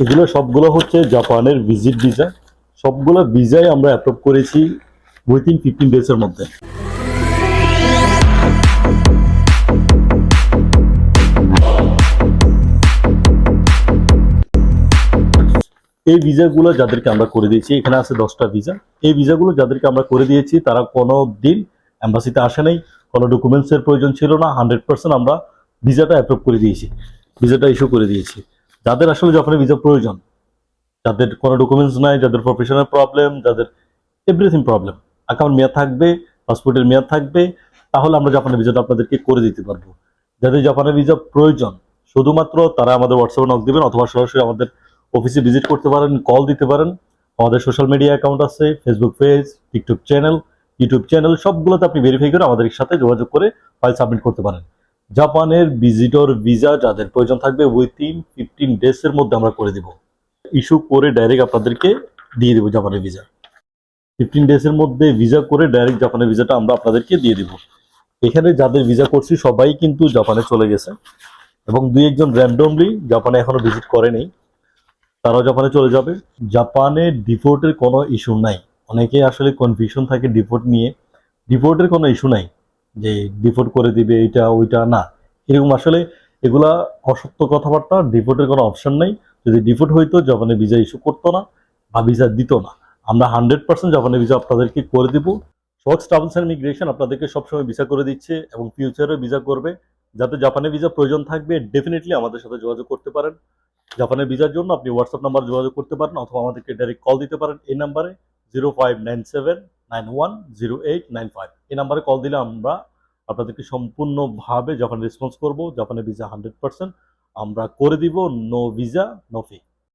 এগুলো সবগুলো হচ্ছে জাপানের ভিজিট ভিসা। সবগুলো ভিসাই আমরা অ্যাপ্রুভ করেছি উইথিন 15 ডেজের মধ্যে। এই ভিসাগুলো যাদেরকে আমরা করে দিয়েছি, এখানে আছে 10টা ভিসা। এই ভিসাগুলো যাদেরকে আমরা করে দিয়েছি তারা কোনো দিন এম্বাসিতে আসে নাই, কোনো ডকুমেন্টসের প্রয়োজন ছিল না। 100% আমরা ভিসাটা অ্যাপ্রুভ করে দিয়েছি, ভিসাটা ইস্যু করে দিয়েছি। যাদের আসলে জাপানের ভিসা প্রয়োজন, যাদের কোনো ডকুমেন্টস নাই, যাদের প্রফেশনাল প্রবলেম, যাদের এভরিথিং প্রবলেম, অ্যাকাউন্ট মেয়াদ থাকবে, পাসপোর্টের মেয়াদ থাকবে, তাহলে আমরা জাপানের ভিসাটা আপনাদেরকে করে দিতে পারবো। যাদের জাপানের ভিসা প্রয়োজন শুধুমাত্র তারা আমাদের হোয়াটসঅ্যাপে নক দিবেন, অথবা সরাসরি আমাদের অফিসে ভিজিট করতে পারেন, কল দিতে পারেন। আমাদের সোশ্যাল মিডিয়া অ্যাকাউন্ট আছে, Facebook page, TikTok channel, YouTube channel, সবগুলোতে আপনি ভেরিফাই করে আমাদের সাথে যোগাযোগ করে ফাইল সাবমিট করতে পারেন। জাপানের ভিজিটর ভিসা যাদের প্রয়োজন থাকবে উইথিন 15 ডেজের মধ্যে আমরা করে দিব, ইস্যু করে ডাইরেক্ট আপনাদেরকে দিয়ে দেবো জাপানের ভিসা। 15 ডেজের মধ্যে ভিসা করে ডাইরেক্ট জাপানের ভিসাটা আমরা আপনাদেরকে দিয়ে দিব। এখানে যাদের ভিসা করছি সবাই কিন্তু জাপানে চলে গেছে, এবং দুই একজন র্যান্ডমলি জাপানে এখনো ভিজিট করেনি, তারাও জাপানে চলে যাবে। জাপানে ডিফল্টের কোনো ইস্যু নাই। অনেকে আসলে কনফিউশন থাকে ডিফল্ট নিয়ে। ডিফল্টের কোনো ইস্যু নাই যে ডিফল্ট করে দিবে এটা ওইটা, না, এরকম আসলে এগুলা অসত্য কথাবার্তা। ডিফল্টের কোনো অপশন নাই। যদি ডিফল্ট হইতো জাপানে ভিসা ইস্যু করতো না বা ভিসা দিত না। আমরা 100% জাপানে ভিসা আপনাদেরকে করে দিব। ফক্স ট্রাভেলস অ্যান্ড ইমিগ্রেশন আপনাদেরকে সবসময় ভিসা করে দিচ্ছে এবং ফিউচারে ভিসা করবে। যাতে জাপানে ভিসা প্রয়োজন থাকবে ডেফিনেটলি আমাদের সাথে যোগাযোগ করতে পারেন। জাপানের ভিসার জন্য আপনি হোয়াটসঅ্যাপ নাম্বার যোগাযোগ করতে পারেন, অথবা আমাদেরকে ডাইরেক্ট কল দিতে পারেন এই নাম্বারে 0597910895। এই নাম্বারে কল দিলে আমরা আপনাদেরকে সম্পূর্ণভাবে জাপানে রেসপন্স করব। জাপানের ভিসা 100% আমরা করে দিব, নো ভিসা নো ফি।